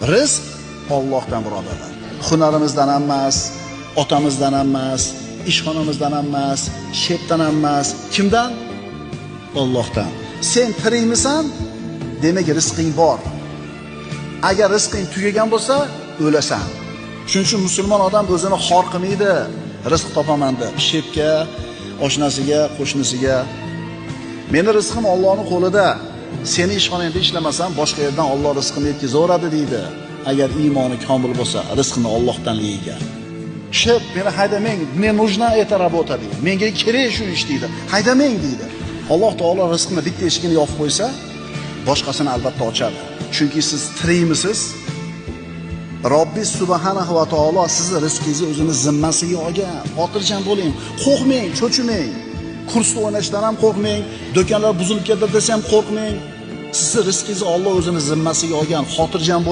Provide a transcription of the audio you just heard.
Rizq Allohdan birodarlar. Hunarimizdan emas, otamizdan emas, ishxonamizdan emas, shepdan emas. Kimdan? Allohdan. Sen tirikmisan? Demak rizqing bor. Agar rizqing tugagan bo'lsa, o'lasan. Shuning uchun musulmon odam o'zini xor qilmaydi. Rizq topaman deb shepga, oshnasiga, qo'shnisiga. Meni rizqim Allohning qo'lida. Seni ishxonangda ishlamasam, boshqa yerdan Alloh rizqini yetkazaveradi deydi. Agar iymoni komil bo'lsa, rizqini Allohdan yeygan. Shep, meni haydamang, мне нужна эта работа deydi. Menga kerak shu ish deydi. Haydamang deydi. Alloh taolo rizqini bitta eshigini yopib qo'ysa, boshqasini albatta ochadi. Chunki siz tirikmisiz? Robbis subhanahu va taolo sizni rizqingizni o'zini zimmasiga olgan. Xotirjam bo'ling, qo'rqmang, cho'chimang. Kursda o'ynashdan ham qo'rqmang, do'konlar buzilib ketdi desam qo'rqmang. Sizni rizqingizni Alloh o'zini zimmasiga olgan. Xotirjam bo'ling.